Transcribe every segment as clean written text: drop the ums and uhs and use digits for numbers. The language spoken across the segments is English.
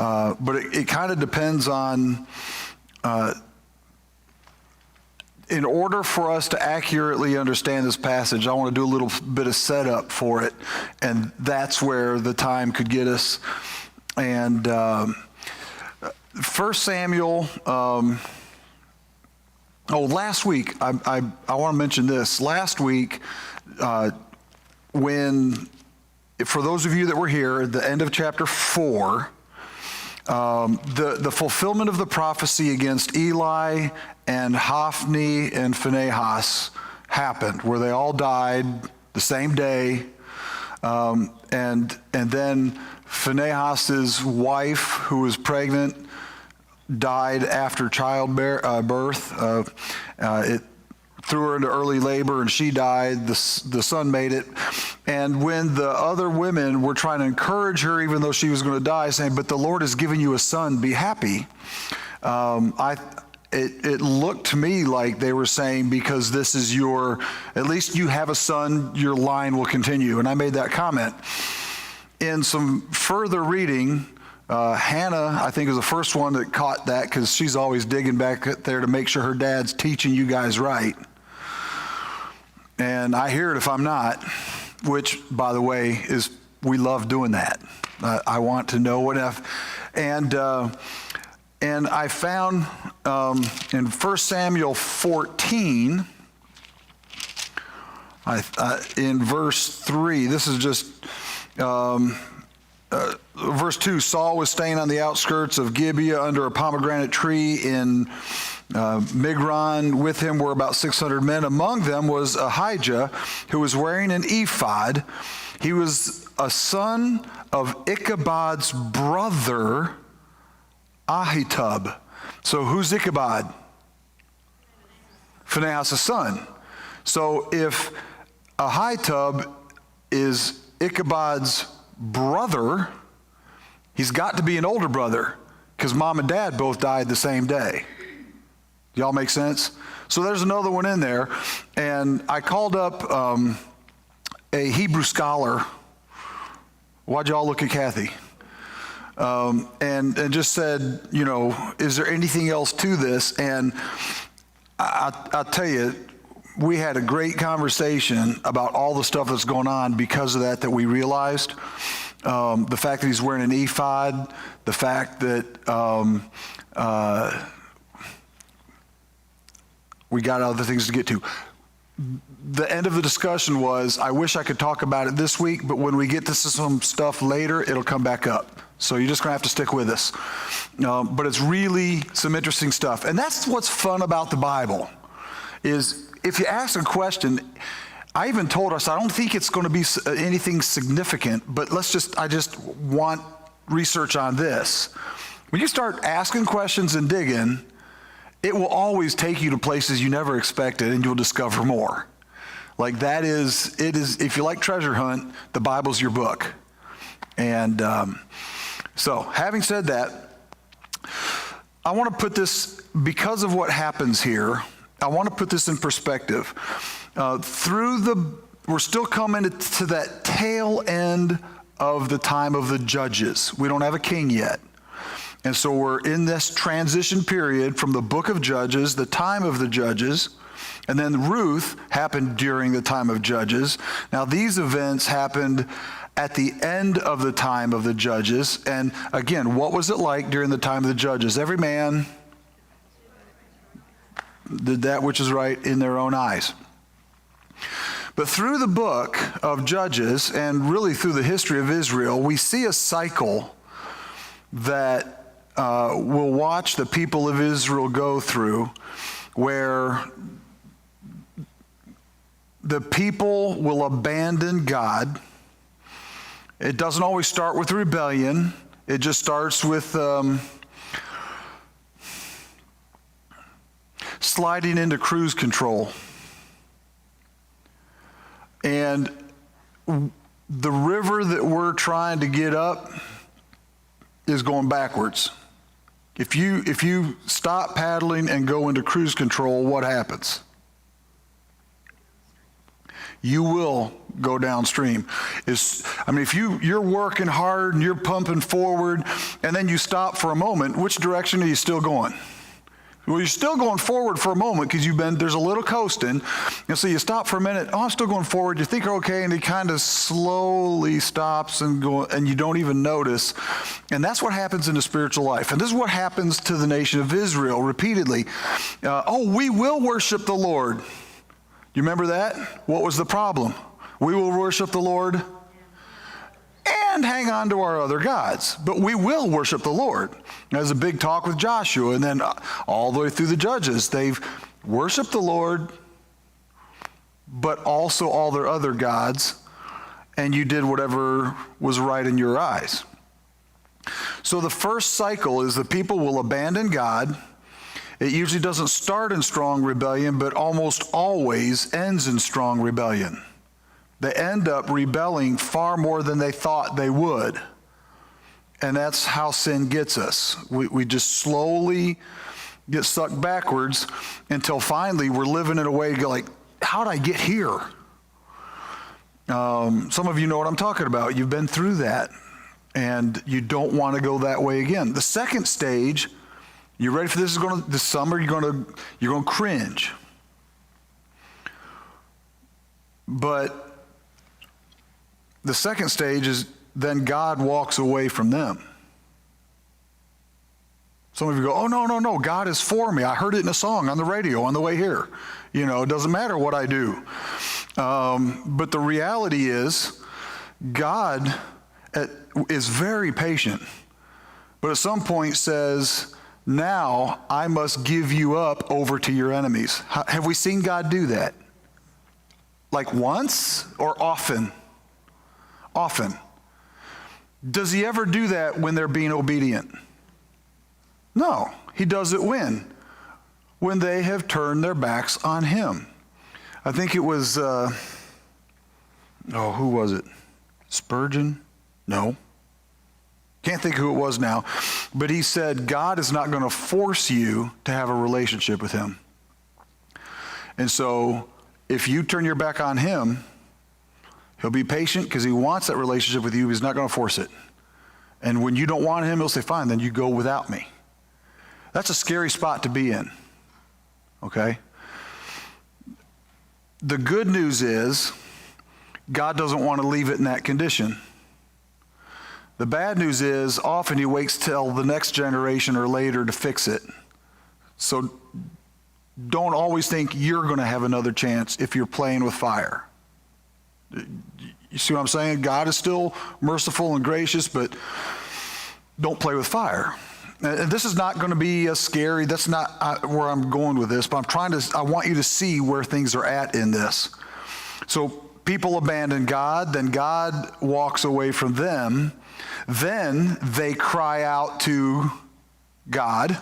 But it kind of depends on, in order for us to accurately understand this passage, I want to do a little bit of setup for it, and that's where the time could get us. And 1 Samuel, last week, I want to mention this. Last week, when, for those of you that were here, at the end of chapter 4, the fulfillment of the prophecy against Eli and Hophni and Phinehas happened, where they all died the same day, and then Phinehas's wife, who was pregnant, died after childbirth. It threw her into early labor, and she died. The son made it. And when the other women were trying to encourage her, even though she was going to die, saying, "But the Lord has given you a son, be happy," it looked to me like they were saying, because this is at least you have a son, your line will continue. And I made that comment. In some further reading, Hannah, I think, was the first one that caught that, because she's always digging back there to make sure her dad's teaching you guys right. And I hear it if I'm not, which, by the way, we love doing that. I want to know what if. And I found in 1 Samuel 14, in verse 3, this is just... verse 2, Saul was staying on the outskirts of Gibeah under a pomegranate tree in Migron. With him were about 600 men. Among them was Ahijah, who was wearing an ephod. He was a son of Ichabod's brother, Ahitub. So who's Ichabod? Phinehas' son. So if Ahitub is Ichabod's brother, he's got to be an older brother, because mom and dad both died the same day. Y'all make sense? So there's another one in there. And I called up a Hebrew scholar. Why'd y'all look at Kathy? And just said, is there anything else to this? And I'll tell you, we had a great conversation about all the stuff that's going on because of that we realized. The fact that he's wearing an ephod, the fact that we got other things to get to. The end of the discussion was, I wish I could talk about it this week, but when we get to some stuff later, it'll come back up. So you're just going to have to stick with us. But it's really some interesting stuff. And that's what's fun about the Bible, is if you ask a question, I even told us I don't think it's going to be anything significant, but I just want research on this. When you start asking questions and digging, it will always take you to places you never expected, and you'll discover more. Like it is, if you like treasure hunt, the Bible's your book. And so having said that, I want to put this, because of what happens here, I want to put this in perspective. We're still coming to that tail end of the time of the judges. We don't have a king yet. And so we're in this transition period from the book of Judges, the time of the judges, and then Ruth happened during the time of Judges. Now these events happened at the end of the time of the judges. And again, what was it like during the time of the judges? Every man did that which is right in their own eyes. But through the book of Judges, and really through the history of Israel, we see a cycle that we'll watch the people of Israel go through, where the people will abandon God. It doesn't always start with rebellion. It just starts with sliding into cruise control. And the river that we're trying to get up is going backwards. If you stop paddling and go into cruise control, what happens? you will go downstream. If you're working hard and you're pumping forward and then you stop for a moment, which direction are you still going? Well, you're still going forward for a moment because there's a little coasting. And so you stop for a minute. Oh, I'm still going forward. You think you're okay. And it kind of slowly stops and you don't even notice. And that's what happens in the spiritual life. And this is what happens to the nation of Israel repeatedly. We will worship the Lord. You remember that? What was the problem? We will worship the Lord and hang on to our other gods. But we will worship the Lord. There's a big talk with Joshua, and then all the way through the Judges. They've worshiped the Lord, but also all their other gods, and you did whatever was right in your eyes. So the first cycle is the people will abandon God. It usually doesn't start in strong rebellion, but almost always ends in strong rebellion. They end up rebelling far more than they thought they would. And that's how sin gets us. We just slowly get sucked backwards until finally we're living in a way like, how'd I get here? Some of you know what I'm talking about. You've been through that, and you don't want to go that way again. The second stage, you ready for this? This summer, you're going to cringe. But the second stage is then God walks away from them. Some of you go, oh, no, God is for me. I heard it in a song on the radio on the way here. It doesn't matter what I do. But the reality is God is very patient, but at some point says, now I must give you up over to your enemies. Have we seen God do that? Like once or often? Often. Does he ever do that when they're being obedient? No. He does it when? When they have turned their backs on him. I think it was, who was it? Spurgeon? No. Can't think who it was now. But he said, God is not going to force you to have a relationship with him. And so if you turn your back on him, he'll be patient because he wants that relationship with you. He's not going to force it. And when you don't want him, he'll say, fine, then you go without me. That's a scary spot to be in. Okay? The good news is God doesn't want to leave it in that condition. The bad news is often he waits till the next generation or later to fix it. So don't always think you're going to have another chance if you're playing with fire. You see what I'm saying? God is still merciful and gracious, but don't play with fire. And this is not going to be a scary, that's not where I'm going with this, but I want you to see where things are at in this. So people abandon God, then God walks away from them, then they cry out to God.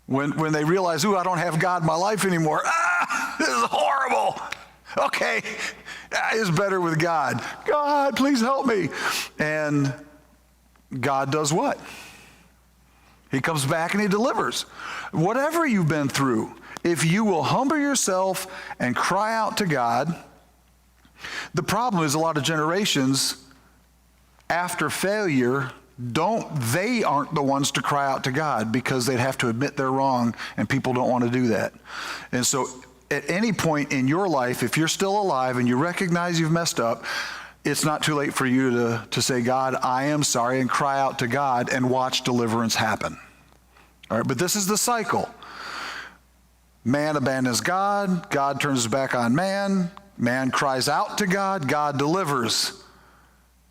When they realize, I don't have God in my life anymore. This is horrible. Okay, it's better with God. God, please help me. And God does what? He comes back and he delivers. Whatever you've been through, if you will humble yourself and cry out to God, the problem is a lot of generations after failure they aren't the ones to cry out to God because they'd have to admit they're wrong, and people don't want to do that. And so at any point in your life, if you're still alive and you recognize you've messed up, it's not too late for you to say, God, I am sorry, and cry out to God and watch deliverance happen. All right, but this is the cycle. Man abandons God, God turns his back on man, man cries out to God, God delivers.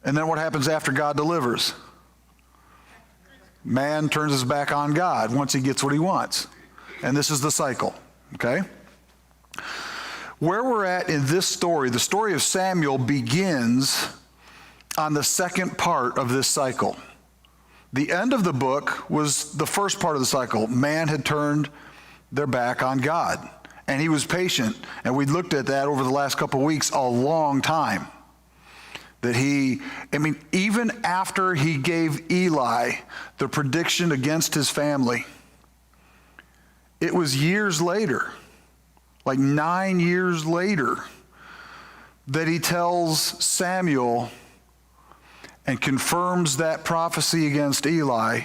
And then what happens after God delivers? Man turns his back on God once he gets what he wants. And this is the cycle, okay? Where we're at in this story, the story of Samuel begins on the second part of this cycle. The end of the book was the first part of the cycle. Man had turned their back on God, and he was patient. And we looked at that over the last couple of weeks a long time. That even after he gave Eli the prediction against his family, it was years later, like 9 years later, that he tells Samuel and confirms that prophecy against Eli,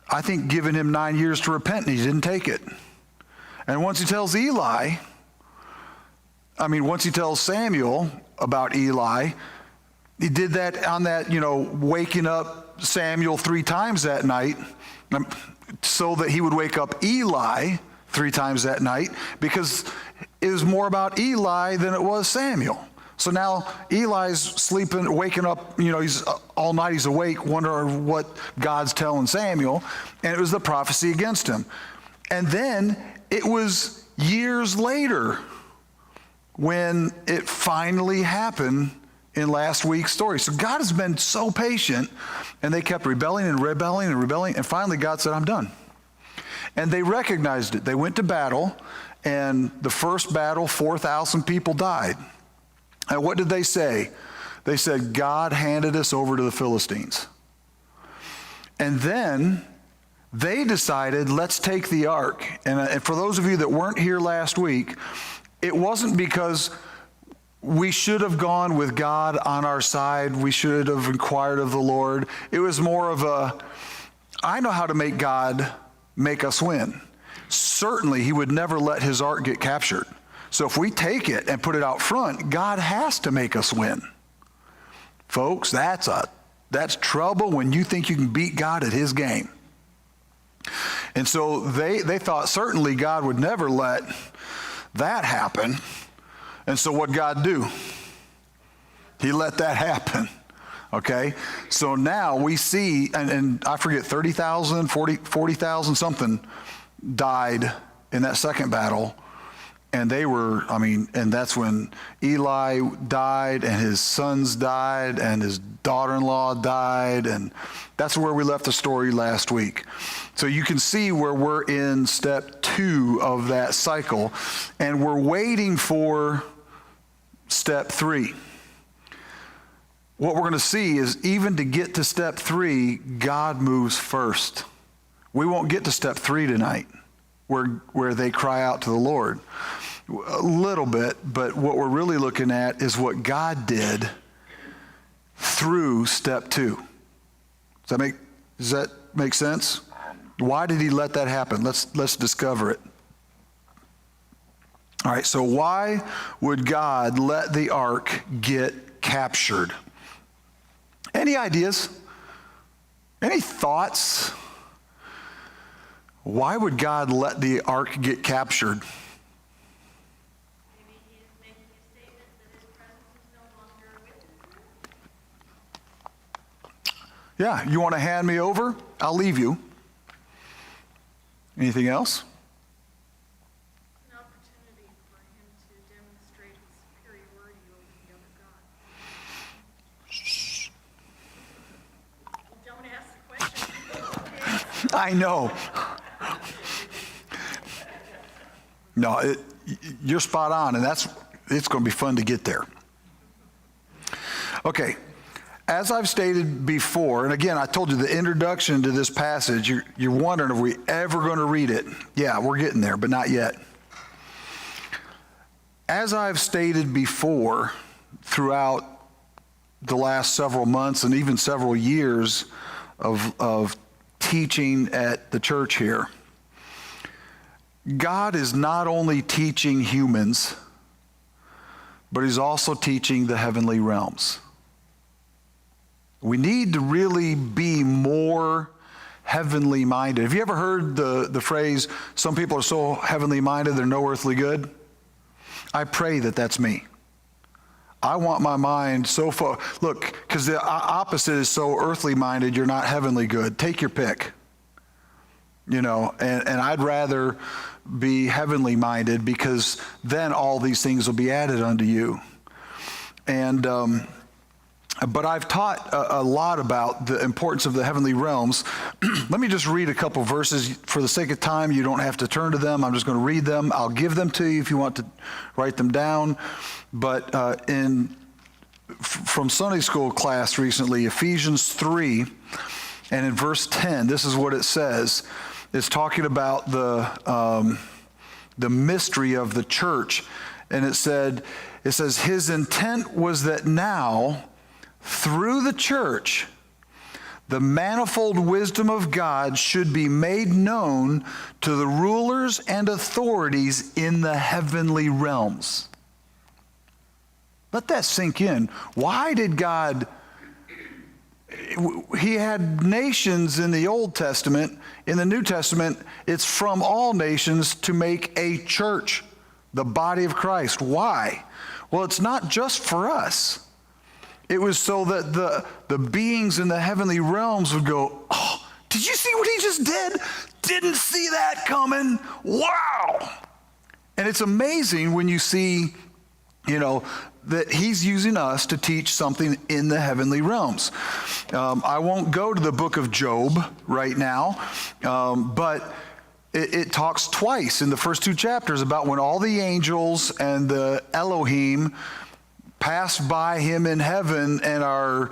I think giving him 9 years to repent, and he didn't take it. And once he tells Samuel about Eli, he did that on that, waking up Samuel 3 times that night, so that he would wake up Eli 3 times that night, because it was more about Eli than it was Samuel. So now Eli's sleeping, waking up, he's all night he's awake, wondering what God's telling Samuel, and it was the prophecy against him. And then it was years later when it finally happened in last week's story. So God has been so patient, and they kept rebelling, and finally God said, I'm done. And they recognized it. They went to battle, and the first battle, 4,000 people died. And what did they say? They said, God handed us over to the Philistines. And then they decided, let's take the ark. And for those of you that weren't here last week, it wasn't because we should have gone with God on our side. We should have inquired of the Lord. It was more of I know how to make God make us win. Certainly, he would never let his ark get captured. So if we take it and put it out front, God has to make us win. Folks, that's trouble when you think you can beat God at his game. And so they thought certainly God would never let that happen. And so what God do? He let that happen. Okay? So now we see, and I forget, 30,000, 40,000 something died in that second battle. And and that's when Eli died, and his sons died, and his daughter-in-law died, and that's where we left the story last week. So you can see where we're in step 2 of that cycle, and we're waiting for step 3. What we're going to see is even to get to step 3, God moves first. We won't get to step 3 tonight, where they cry out to the Lord. A little bit, but what we're really looking at is what God did through step 2. Does that make sense? Why did he let that happen? Let's discover it. All right, so why would God let the ark get captured? Any ideas? Any thoughts? Why would God let the ark get captured? Maybe he is making a statement that his presence is no longer with him. Yeah, you want to hand me over? I'll leave you. Anything else? An opportunity for him to demonstrate his superiority over the other God. Don't ask the question. I know. No, you're spot on, and it's going to be fun to get there. Okay, as I've stated before, and again, I told you the introduction to this passage, you're wondering, are we ever going to read it? Yeah, we're getting there, but not yet. As I've stated before, throughout the last several months and even several years of teaching at the church here, God is not only teaching humans, but he's also teaching the heavenly realms. We need to really be more heavenly minded. Have you ever heard the phrase, some people are so heavenly minded they're no earthly good? I pray that that's me. I want my mind so far. Look, because the opposite is so earthly minded, you're not heavenly good. Take your pick. And I'd rather be heavenly minded, because then all these things will be added unto you. And but I've taught a lot about the importance of the heavenly realms. Let me just read a couple verses. For the sake of time, you don't have to turn to them. I'm just going to read them. I'll give them to you if you want to write them down. But from Sunday school class recently, Ephesians 3, and in verse 10, this is what it says. It's talking about the mystery of the church. And it says, his intent was that now, through the church, the manifold wisdom of God should be made known to the rulers and authorities in the heavenly realms. Let that sink in. Why did God... He had nations in the Old Testament. In the New Testament, it's from all nations to make a church, the body of Christ. Why? Well, it's not just for us. It was so that the beings in the heavenly realms would go, oh, did you see what he just did? Didn't see that coming. Wow. And it's amazing when you see, that he's using us to teach something in the heavenly realms. I won't go to the book of Job right now, but it talks twice in the first 2 chapters about when all the angels and the Elohim pass by him in heaven and are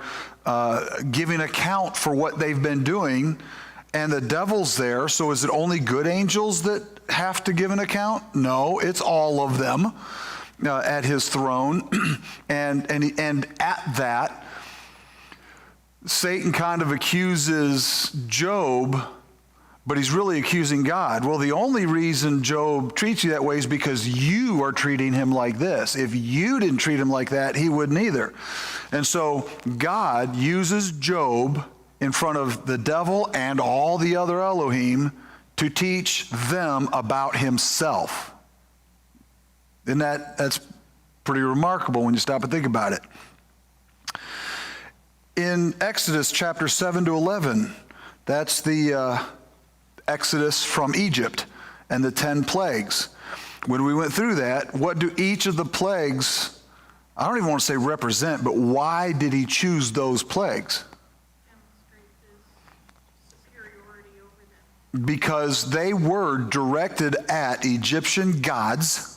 giving account for what they've been doing, and the devil's there. So is it only good angels that have to give an account? No, it's all of them. At his throne, and at that, Satan kind of accuses Job, but he's really accusing God. Well, the only reason Job treats you that way is because you are treating him like this. If you didn't treat him like that, he wouldn't either. And so God uses Job in front of the devil and all the other Elohim to teach them about himself. And that's pretty remarkable when you stop and think about it. In Exodus chapter 7 to 11, that's the Exodus from Egypt and the 10 plagues. When we went through that, what do each of the plagues, I don't even want to say represent, but why did he choose those plagues? Demonstrate his superiority over them. Because they were directed at Egyptian gods,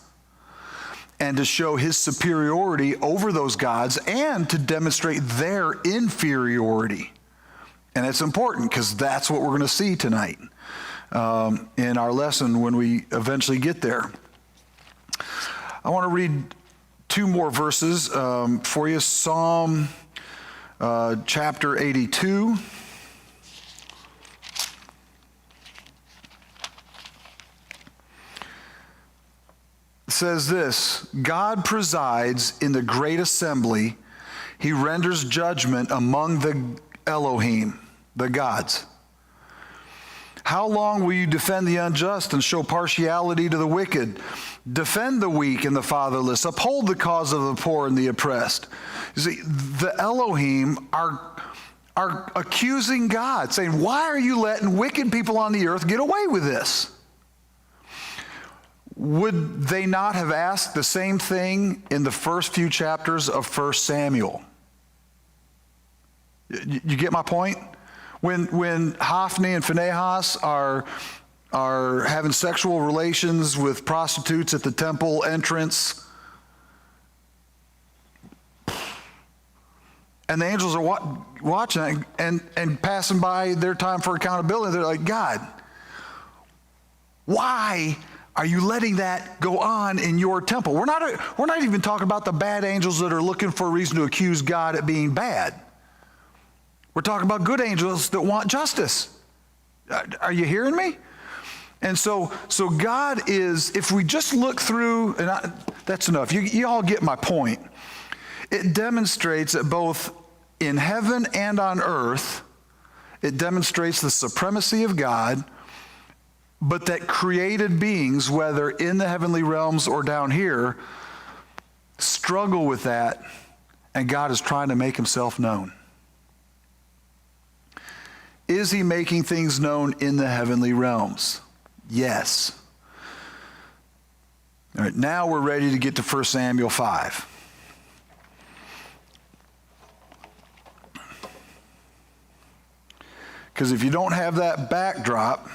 and to show his superiority over those gods and to demonstrate their inferiority. And it's important because that's what we're going to see tonight in our lesson when we eventually get there. I want to read 2 more verses for you. Psalm chapter 82. Says this, God presides in the great assembly. He renders judgment among the Elohim, the gods. How long will you defend the unjust and show partiality to the wicked? Defend the weak and the fatherless. Uphold the cause of the poor and the oppressed. You see, the Elohim are accusing God, saying, why are you letting wicked people on the earth get away with this? Would they not have asked the same thing in the first few chapters of 1 Samuel? You get my point? When Hophni and Phinehas are having sexual relations with prostitutes at the temple entrance, and the angels are watching and passing by their time for accountability, they're like, God, why are you letting that go on in your temple? We're not even talking about the bad angels that are looking for a reason to accuse God at being bad. We're talking about good angels that want justice. Are you hearing me? And so God is, if we just look through, and that's enough. You all get my point. It demonstrates that both in heaven and on earth, it demonstrates the supremacy of God, but that created beings, whether in the heavenly realms or down here, struggle with that, and God is trying to make himself known. Is he making things known in the heavenly realms? Yes. All right, now we're ready to get to 1 Samuel 5. Because if you don't have that backdrop,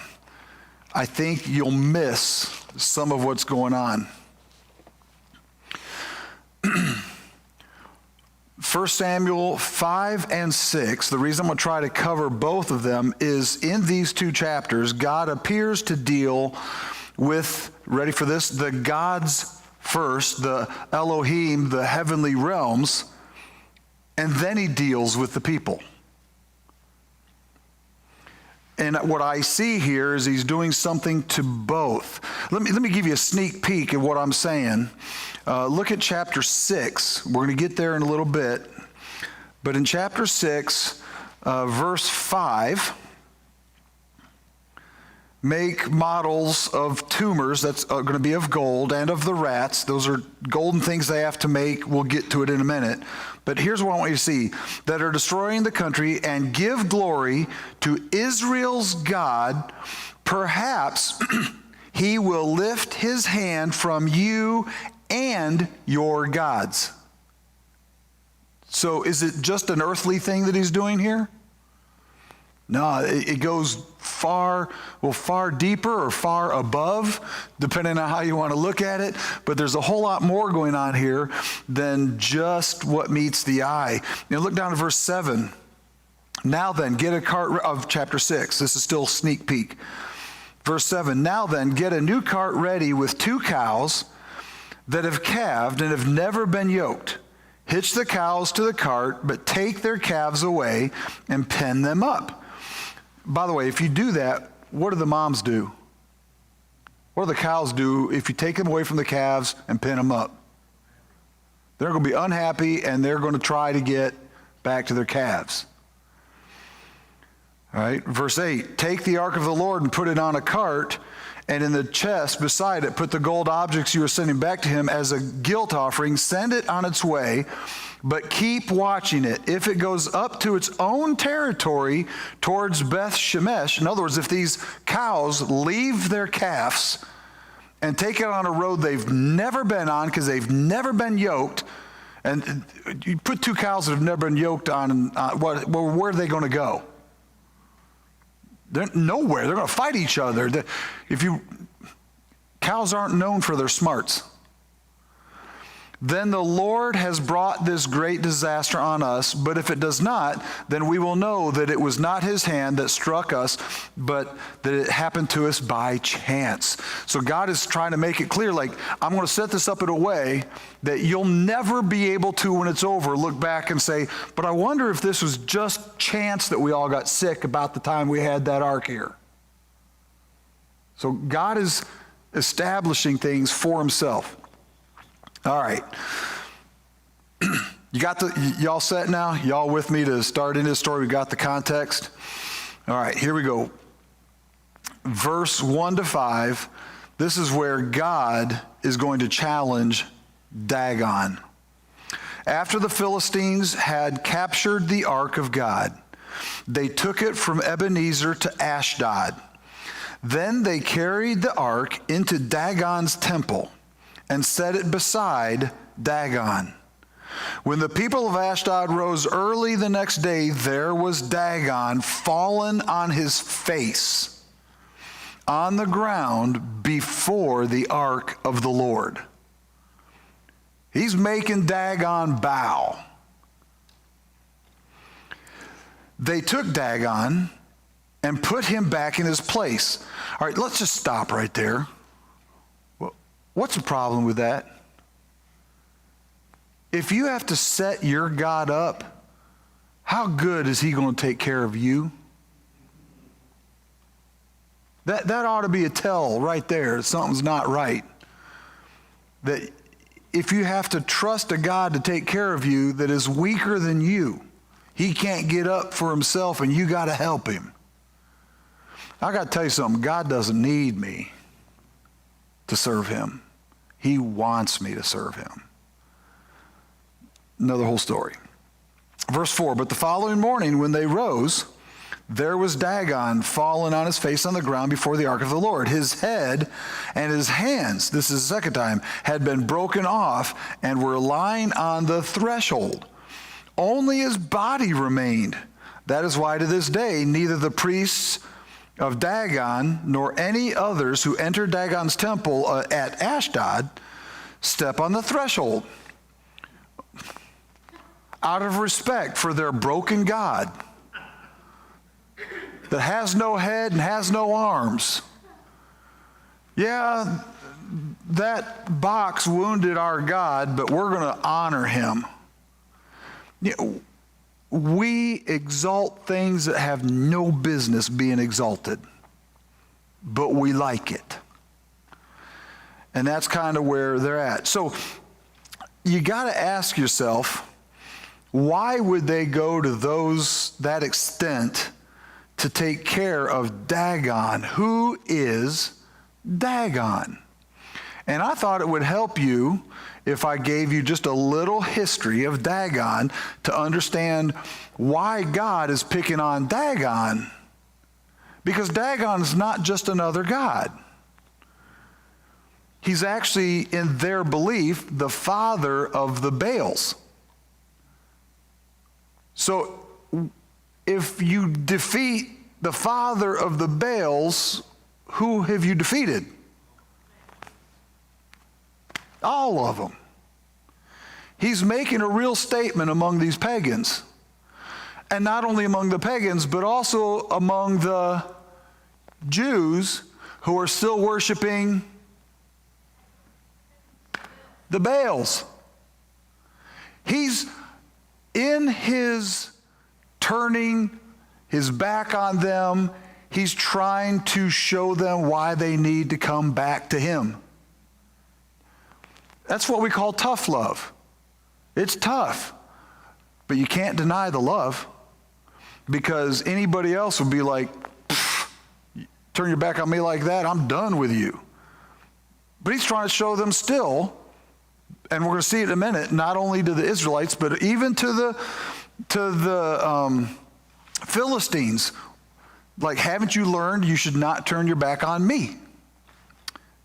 I think you'll miss some of what's going on. 1 Samuel 5 and 6, the reason I'm going to try to cover both of them is in these 2 chapters, God appears to deal with, ready for this, the gods first, the Elohim, the heavenly realms, and then he deals with the people. And what I see here is he's doing something to both. Let me give you a sneak peek of what I'm saying. Look at chapter 6. We're going to get there in a little bit. But in chapter 6, verse 5, make models of tumors that's going to be of gold and of the rats. Those are golden things they have to make. We'll get to it in a minute. But here's what I want you to see. That are destroying the country, and give glory to Israel's God. Perhaps he will lift his hand from you and your gods. So is it just an earthly thing that he's doing here? No, it goes far deeper or far above, depending on how you want to look at it. But there's a whole lot more going on here than just what meets the eye. Now look down to verse 7. Now then, get a cart of chapter 6. This is still a sneak peek. Verse 7, now then, get a new cart ready with 2 cows that have calved and have never been yoked. Hitch the cows to the cart, but take their calves away and pen them up. By the way, if you do that, what do the moms do? What do the cows do if you take them away from the calves and pin them up? They're going to be unhappy, and they're going to try to get back to their calves. All right, verse 8, take the ark of the Lord and put it on a cart, and in the chest beside it put the gold objects you are sending back to him as a guilt offering. Send it on its way, but keep watching it. If it goes up to its own territory towards Beth Shemesh, in other words, if these cows leave their calves and take it on a road they've never been on because they've never been yoked, and you put 2 cows that have never been yoked on, where are they going to go? They're nowhere. They're going to fight each other. Cows aren't known for their smarts. Then the Lord has brought this great disaster on us, but if it does not, then we will know that it was not his hand that struck us, but that it happened to us by chance. So God is trying to make it clear, like, I'm going to set this up in a way that you'll never be able to, when it's over, look back and say, but I wonder if this was just chance that we all got sick about the time we had that ark here. So God is establishing things for himself. All right. Y'all set now? Y'all with me to start in this story? We got the context? All right, here we go. Verse 1 to 5. This is where God is going to challenge Dagon. After the Philistines had captured the ark of God, they took it from Ebenezer to Ashdod. Then they carried the ark into Dagon's temple and set it beside Dagon. When the people of Ashdod rose early the next day, there was Dagon fallen on his face on the ground before the ark of the Lord. He's making Dagon bow. They took Dagon and put him back in his place. All right, let's just stop right there. What's the problem with that? If you have to set your God up, how good is he going to take care of you? That ought to be a tell right there. Something's not right. That if you have to trust a God to take care of you that is weaker than you, he can't get up for himself and you got to help him. I got to tell you something. God doesn't need me to serve him. He wants me to serve him. Another whole story. Verse 4, but the following morning when they rose, there was Dagon fallen on his face on the ground before the ark of the Lord. His head and his hands, this is the second time, had been broken off and were lying on the threshold. Only his body remained. That is why to this day neither the priests of Dagon nor any others who enter Dagon's temple at Ashdod step on the threshold out of respect for their broken God that has no head and has no arms. Yeah, that box wounded our God, but we're going to honor him. We exalt things that have no business being exalted, but we like it. And that's kind of where they're at. So you got to ask yourself, why would they go to that extent to take care of Dagon? Who is Dagon? And I thought it would help you if I gave you just a little history of Dagon to understand why God is picking on Dagon. Because Dagon is not just another god. He's actually, in their belief, the father of the Baals. So if you defeat the father of the Baals, who have you defeated? All of them. He's making a real statement among these pagans. And not only among the pagans, but also among the Jews who are still worshiping the Baals. He's in his turning his back on them, he's trying to show them why they need to come back to him. That's what we call tough love. It's tough, but you can't deny the love, because anybody else would be like, turn your back on me like that, I'm done with you. But he's trying to show them still, and we're going to see it in a minute, not only to the Israelites, but even to the Philistines. Like, haven't you learned you should not turn your back on me?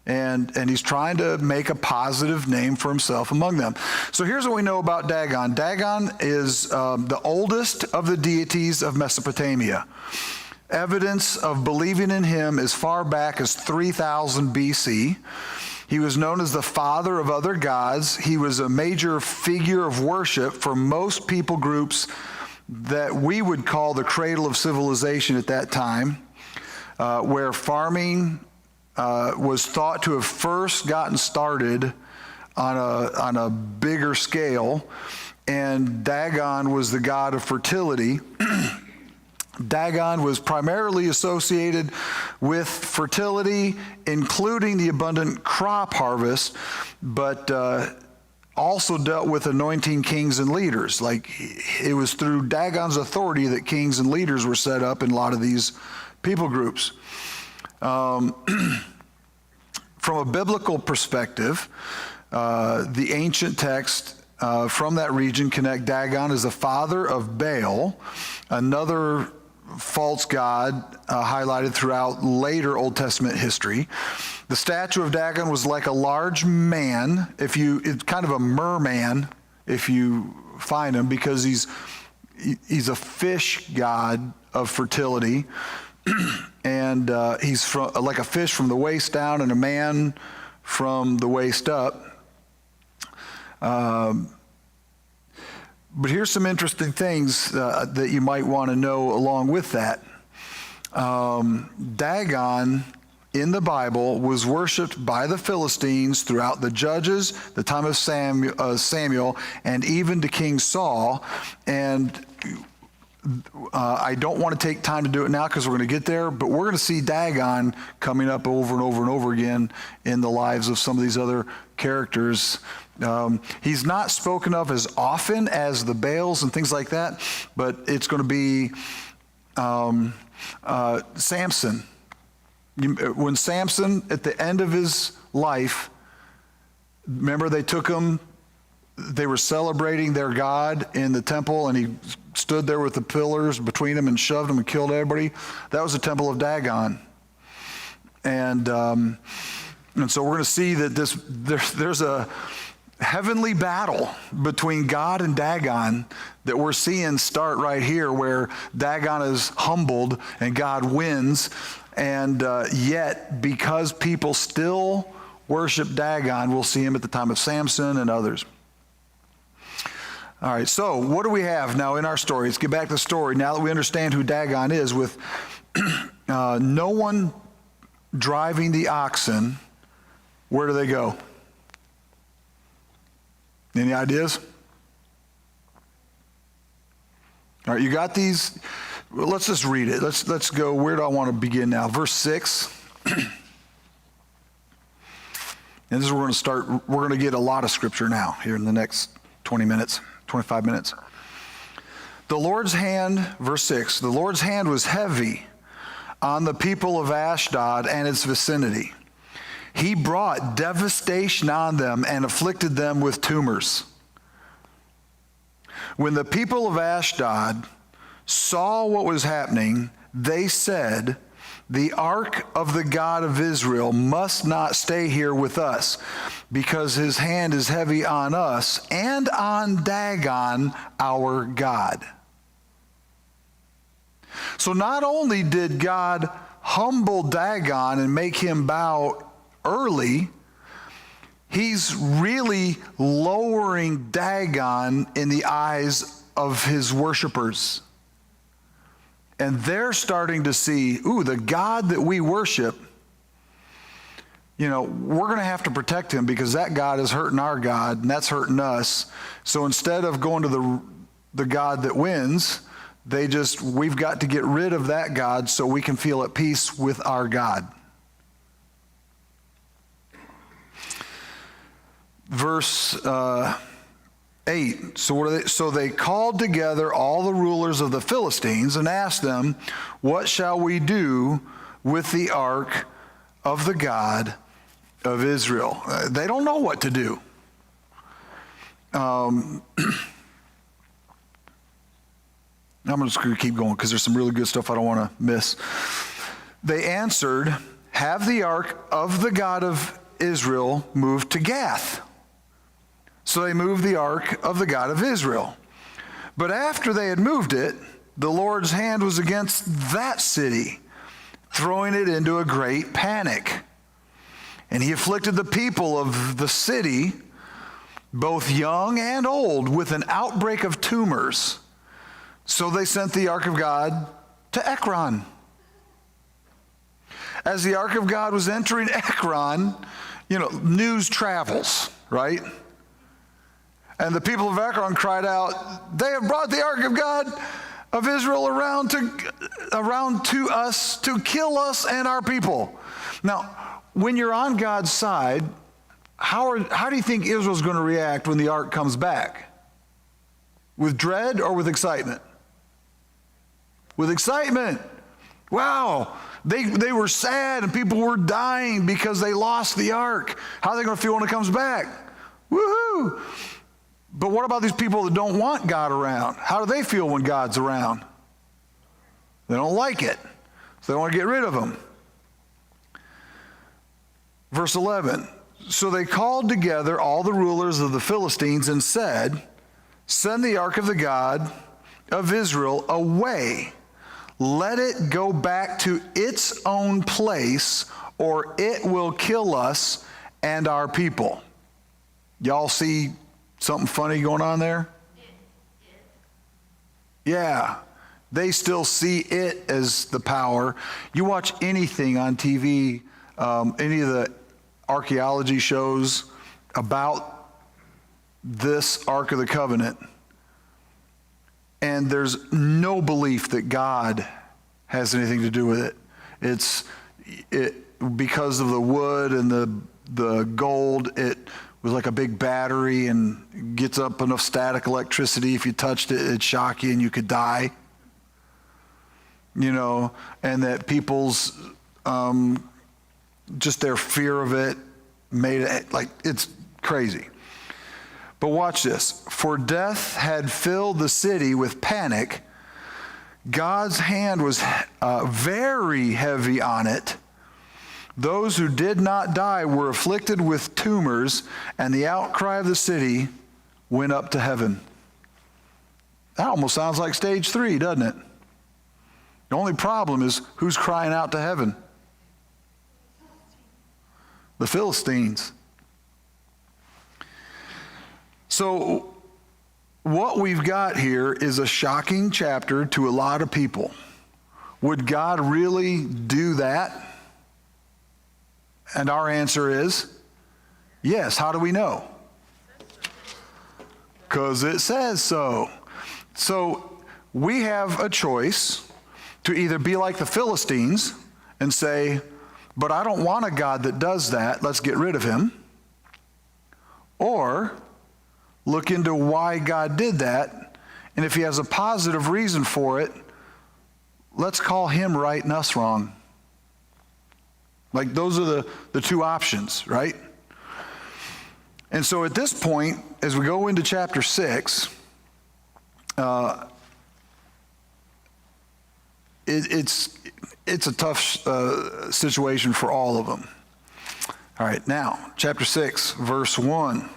And he's trying to make a positive name for himself among them. So here's what we know about Dagon. Dagon is the oldest of the deities of Mesopotamia. Evidence of believing in him as far back as 3000 BC. He was known as the father of other gods. He was a major figure of worship for most people groups that we would call the cradle of civilization at that time, where farming was thought to have first gotten started on a bigger scale, and Dagon was the god of fertility. Dagon was primarily associated with fertility, including the abundant crop harvest, but also dealt with anointing kings and leaders. Like, it was through Dagon's authority that kings and leaders were set up in a lot of these people groups. From a biblical perspective, the ancient text from that region connect Dagon as the father of Baal, another false god highlighted throughout later Old Testament history. The statue of Dagon was like a large man, it's kind of a merman if you find him, because he's a fish god of fertility. And he's like a fish from the waist down and a man from the waist up. But here's some interesting things that you might want to know along with that. Dagon in the Bible was worshipped by the Philistines throughout the Judges, the time of Samuel, and even to King Saul. And I don't want to take time to do it now because we're going to get there, but we're going to see Dagon coming up over and over and over again in the lives of some of these other characters. He's not spoken of as often as the Baals and things like that, but it's going to be Samson. When Samson, at the end of his life, remember they took him, they were celebrating their God in the temple, and he stood there with the pillars between them and shoved them and killed everybody. That was the temple of Dagon. And so we're going to see that there's a heavenly battle between God and Dagon that we're seeing start right here, where Dagon is humbled and God wins. And yet, because people still worship Dagon, we'll see him at the time of Samson and others. All right, so what do we have now in our story? Let's get back to the story. Now that we understand who Dagon is, with no one driving the oxen, Where do they go? Any ideas? All right, you got these? Well, let's just read it. Let's go. Where do I want to begin now? Verse 6. And this is where we're going to start. We're going to get a lot of scripture now here in the next 20 minutes, 25 minutes. The Lord's hand, verse 6, the Lord's hand was heavy on the people of Ashdod and its vicinity. He brought devastation on them and afflicted them with tumors. When the people of Ashdod saw what was happening, they said, "The ark of the God of Israel must not stay here with us, because his hand is heavy on us and on Dagon, our God." So not only did God humble Dagon and make him bow early, he's really lowering Dagon in the eyes of his worshipers. And they're starting to see, the God that we worship, we're going to have to protect him because that God is hurting our God, and that's hurting us. So instead of going to the God that wins, we've got to get rid of that God so we can feel at peace with our God. Verse 8, so they called together all the rulers of the Philistines and asked them, "What shall we do with the ark of the God of Israel?" They don't know what to do. I'm just going to keep going because there's some really good stuff I don't want to miss. They answered, "Have the ark of the God of Israel moved to Gath." So they moved the ark of the God of Israel. But after they had moved it, the Lord's hand was against that city, throwing it into a great panic. And he afflicted the people of the city, both young and old, with an outbreak of tumors. So they sent the ark of God to Ekron. As the ark of God was entering Ekron, news travels, right? And the people of Ekron cried out, "They have brought the ark of God of Israel around to us to kill us and our people." Now, when you're on God's side, how do you think Israel's going to react when the ark comes back? With dread or with excitement? With excitement. Wow, they were sad and people were dying because they lost the ark. How are they going to feel when it comes back? Woohoo! But what about these people that don't want God around? How do they feel when God's around? They don't like it, so they want to get rid of him. Verse 11, so they called together all the rulers of the Philistines and said, "Send the ark of the God of Israel away. Let it go back to its own place, or it will kill us and our people." Y'all see something funny going on there? Yeah, they still see it as the power. You watch anything on TV, any of the archaeology shows about this Ark of the Covenant, and there's no belief that God has anything to do with it. It's because of the wood and the gold, it was like a big battery and gets up enough static electricity. If you touched it, it'd shock you and you could die. And that people's, just their fear of it made it, it's crazy. But watch this. For death had filled the city with panic. God's hand was very heavy on it. Those who did not die were afflicted with tumors, and the outcry of the city went up to heaven. That almost sounds like stage 3, doesn't it? The only problem is who's crying out to heaven? The Philistines. So what we've got here is a shocking chapter to a lot of people. Would God really do that? And our answer is Yes, how do we know? Because it says so. So we have a choice to either be like the Philistines and say, but I don't want a God that does that, let's get rid of him. Or look into why God did that, and if he has a positive reason for it, let's call him right and us wrong. Like those are the two options, right? And so at this point, as we go into chapter 6, it's a tough situation for all of them. All right, now, chapter 6, verse 1.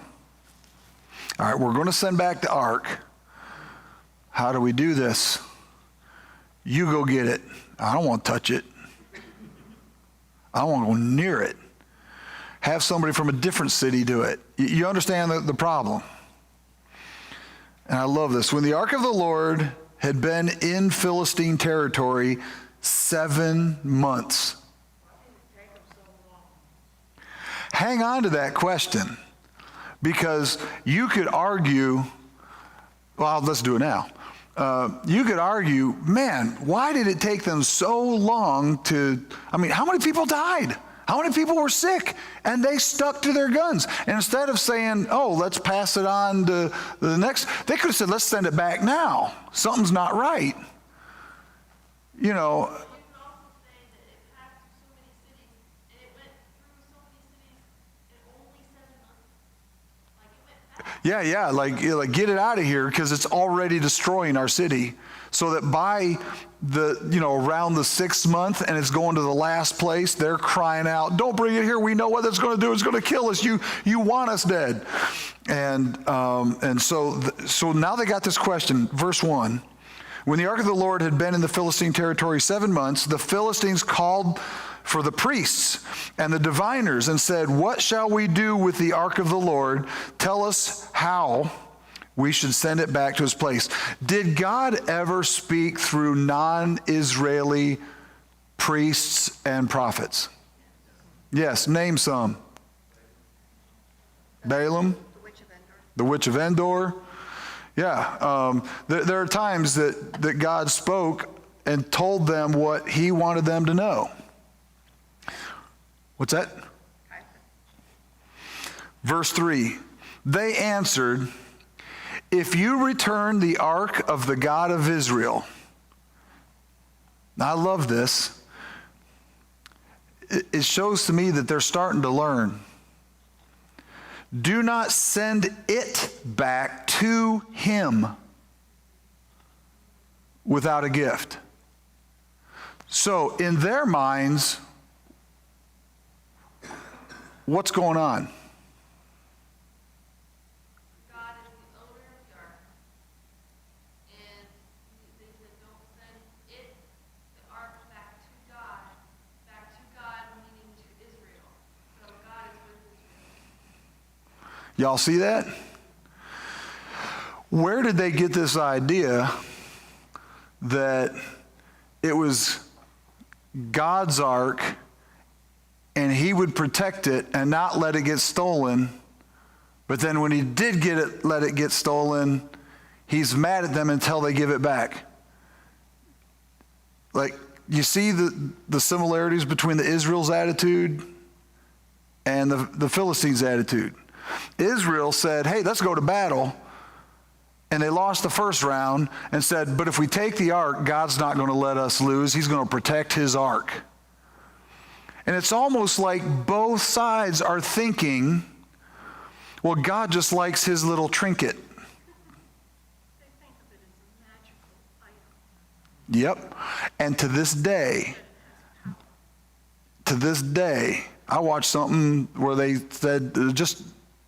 All right, we're going to send back the ark. How do we do this? You go get it. I don't want to touch it. I don't want to go near it. Have somebody from a different city do it. You understand the problem? And I love this. When the ark of the Lord had been in Philistine territory 7 months. Hang on to that question, because you could argue, well, let's do it now. You could argue, man, why did it take them so long how many people died? How many people were sick? And they stuck to their guns. And instead of saying, oh, let's pass it on to the next, they could have said, let's send it back now. Something's not right. You know. You can also say that it passed through so many cities, and it went through so many cities in only 7 months. Like, it went fast. Like get it out of here, because it's already destroying our city. So that by around the 6th month, and it's going to the last place, they're crying out, don't bring it here. We know what it's going to do. It's going to kill us. You want us dead. And so now they got this question. Verse 1. When the ark of the Lord had been in the Philistine territory 7 months, the Philistines called for the priests and the diviners and said, what shall we do with the ark of the Lord? Tell us how we should send it back to its place. Did God ever speak through non-Israeli priests and prophets? Yes, name some. Balaam? The witch of Endor. Yeah, there are times that God spoke and told them what he wanted them to know. What's that? Verse 3, they answered, if you return the ark of the God of Israel. Now, I love this. It shows to me that they're starting to learn. Do not send it back to him without a gift. So, in their minds, what's going on? God is the owner of the ark, and they said, don't send it, the ark, back to God, meaning to Israel. So God is with Israel. Y'all see that? Where did they get this idea that it was God's ark and he would protect it and not let it get stolen, but then when he did let it get stolen, he's mad at them until they give it back? Like, you see the similarities between the Israel's attitude and the Philistines' attitude. Israel said, hey, let's go to battle. And they lost the first round and said, but if we take the ark, God's not going to let us lose. He's going to protect his ark. And it's almost like both sides are thinking, well, God just likes his little trinket. They think of it as a magical item. Yep. And to this day, I watched something where they said, just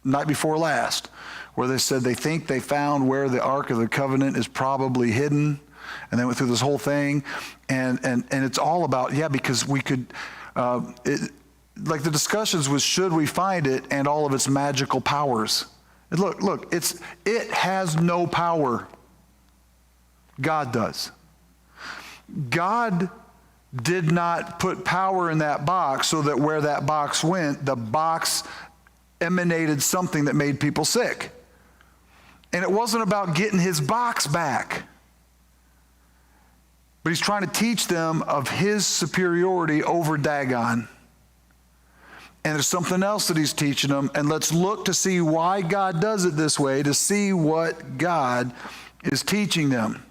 night before last, where they said they think they found where the Ark of the Covenant is probably hidden. And they went through this whole thing. And it's all about, because we could, like the discussions was, should we find it and all of its magical powers? And look, it has no power. God does. God did not put power in that box so that where that box went, the box emanated something that made people sick. And it wasn't about getting his box back. But he's trying to teach them of his superiority over Dagon. And there's something else that he's teaching them. And let's look to see why God does it this way, to see what God is teaching them.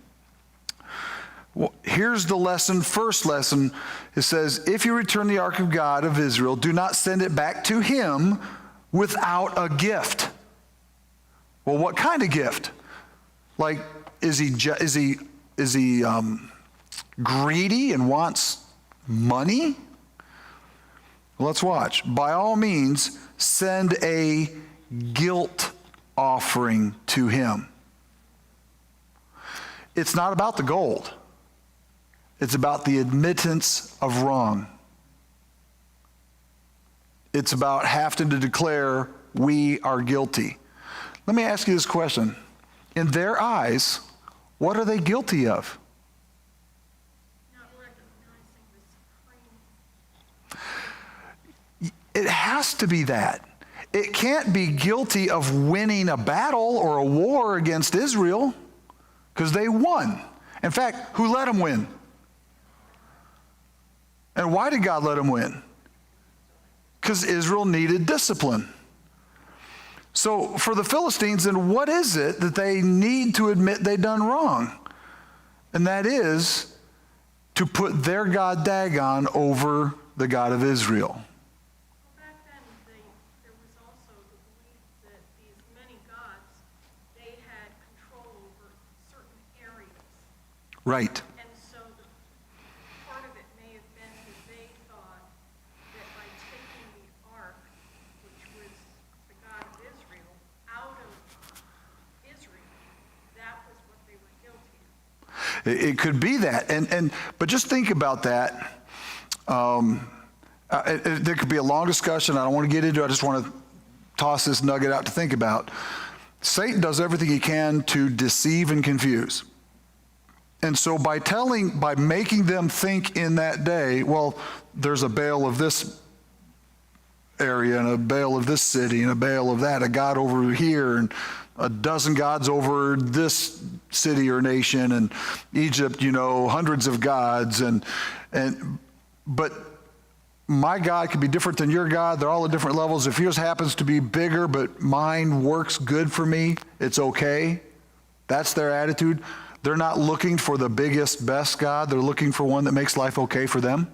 Well, here's the lesson, first lesson. It says, if you return the ark of God of Israel, do not send it back to him without a gift. Well, what kind of gift? Like, is he greedy and wants money? Let's watch. By all means, send a guilt offering to him. It's not about the gold. It's about the admittance of wrong. It's about having to declare we are guilty. Let me ask you this question. In their eyes, what are they guilty of? Not recognizing the supreme. It has to be that. It can't be guilty of winning a battle or a war against Israel, because they won. In fact, who let them win? And why did God let them win? Because Israel needed discipline. So for the Philistines, then what is it that they need to admit they've done wrong? And that is to put their God Dagon over the God of Israel. Well, back then, there was also the belief that these many gods, they had control over certain areas. Right. And so part of it may have been that they thought that by taking the ark, which was the God of Israel, out of Israel, that was what they were guilty of. It could be that. But just think about that. There could be a long discussion. I don't want to get into it. I just want to toss this nugget out to think about. Satan does everything he can to deceive and confuse. And so by making them think in that day, well, there's a Baal of this area and a Baal of this city and a Baal of that, a god over here and a dozen gods over this city or nation, and Egypt, hundreds of gods, but my God could be different than your God. They're all at different levels. If yours happens to be bigger, but mine works good for me, it's okay. That's their attitude. They're not looking for the biggest, best God. They're looking for one that makes life okay for them.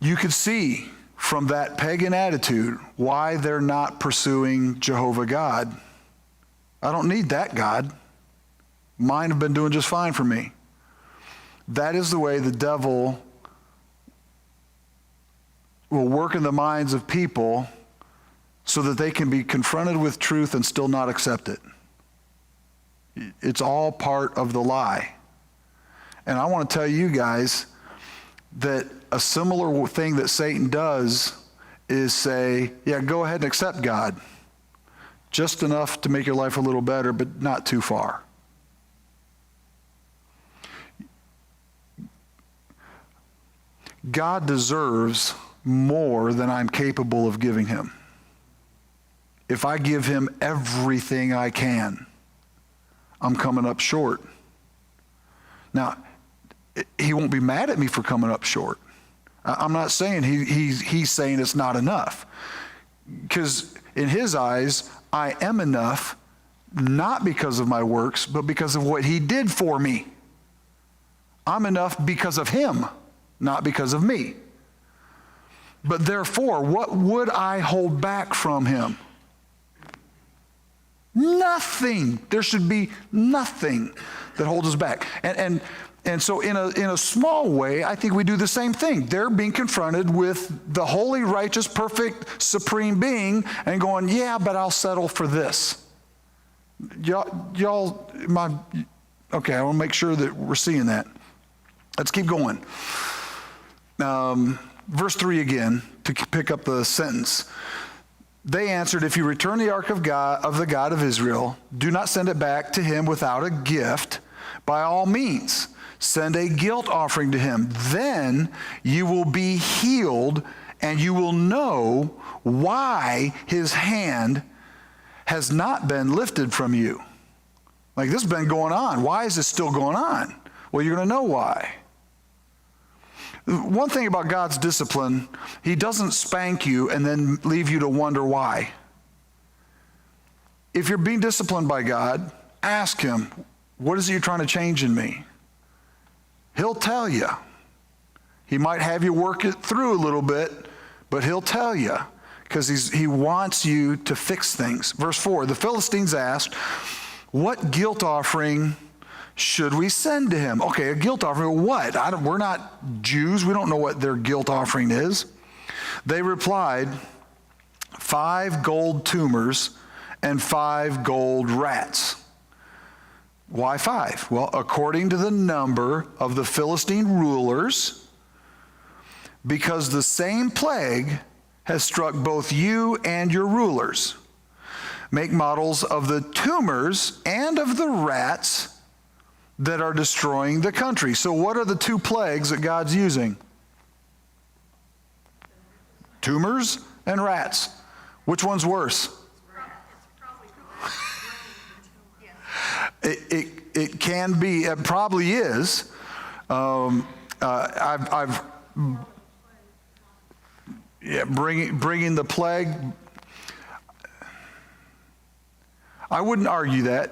You could see from that pagan attitude why they're not pursuing Jehovah God. I don't need that God. Mine have been doing just fine for me. That is the way the devil will work in the minds of people so that they can be confronted with truth and still not accept it. It's all part of the lie. And I want to tell you guys that a similar thing that Satan does is say, yeah, go ahead and accept God. Just enough to make your life a little better, but not too far. God deserves more than I'm capable of giving him. If I give him everything I can, I'm coming up short. Now, he won't be mad at me for coming up short. I'm not saying he's saying it's not enough. Because in his eyes, I am enough, not because of my works, but because of what he did for me. I'm enough because of him, not because of me. But therefore, what would I hold back from him? Nothing. There should be nothing that holds us back. And so in a small way, I think we do the same thing. They're being confronted with the holy, righteous, perfect, supreme being and going, yeah, but I'll settle for this. Okay, I want to make sure that we're seeing that. Let's keep going. Verse 3 again, to pick up the sentence. They answered, if you return the ark of the God of Israel, do not send it back to him without a gift. By all means, send a guilt offering to him. Then you will be healed and you will know why his hand has not been lifted from you. Like, this has been going on. Why is this still going on? Well, you're going to know why. One thing about God's discipline, he doesn't spank you and then leave you to wonder why. If you're being disciplined by God, ask him, what is it you're trying to change in me? He'll tell you. He might have you work it through a little bit, but he'll tell you because he wants you to fix things. Verse 4, the Philistines asked, what guilt offering should we send to him? Okay, a guilt offering, what? We're not Jews. We don't know what their guilt offering is. They replied, 5 gold tumors and 5 gold rats. Why 5? Well, according to the number of the Philistine rulers, because the same plague has struck both you and your rulers. Make models of the tumors and of the rats that are destroying the country. So what are the 2 plagues that God's using? Tumors and rats. Which one's worse? It can be. It probably is. Bringing the plague. I wouldn't argue that,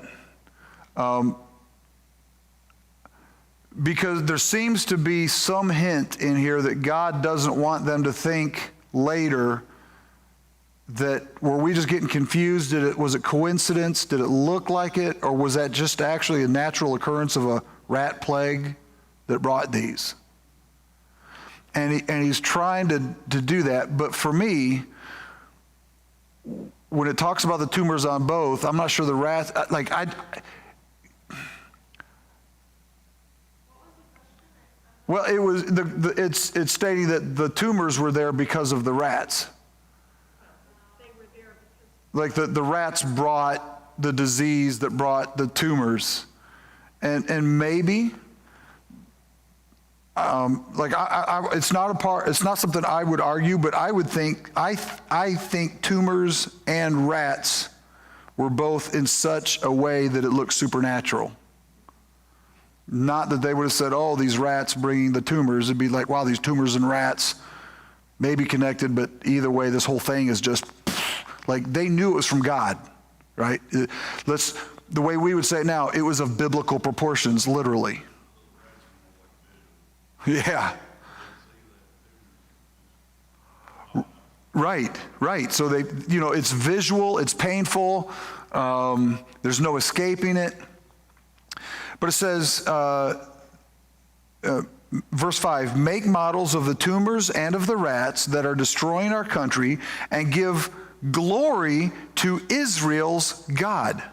because there seems to be some hint in here that God doesn't want them to think later that, were we just getting confused? Was it coincidence? Did it look like it? Or was that just actually a natural occurrence of a rat plague that brought these? And he's trying to do that. But for me, when it talks about the tumors on both, I'm not sure the rats, well, it was, it's stating that the tumors were there because of the rats. Like the rats brought the disease that brought the tumors. And maybe, it's not something I would argue, but I would think, I think tumors and rats were both in such a way that it looked supernatural. Not that they would have said, oh, these rats bringing the tumors. It'd be like, wow, these tumors and rats may be connected, but either way, this whole thing is just, like, they knew it was from God, right? The way we would say it now, it was of biblical proportions, literally. Yeah. Right. So they, it's visual, it's painful, there's no escaping it. But it says, verse 5, make models of the tumors and of the rats that are destroying our country and give glory to Israel's God.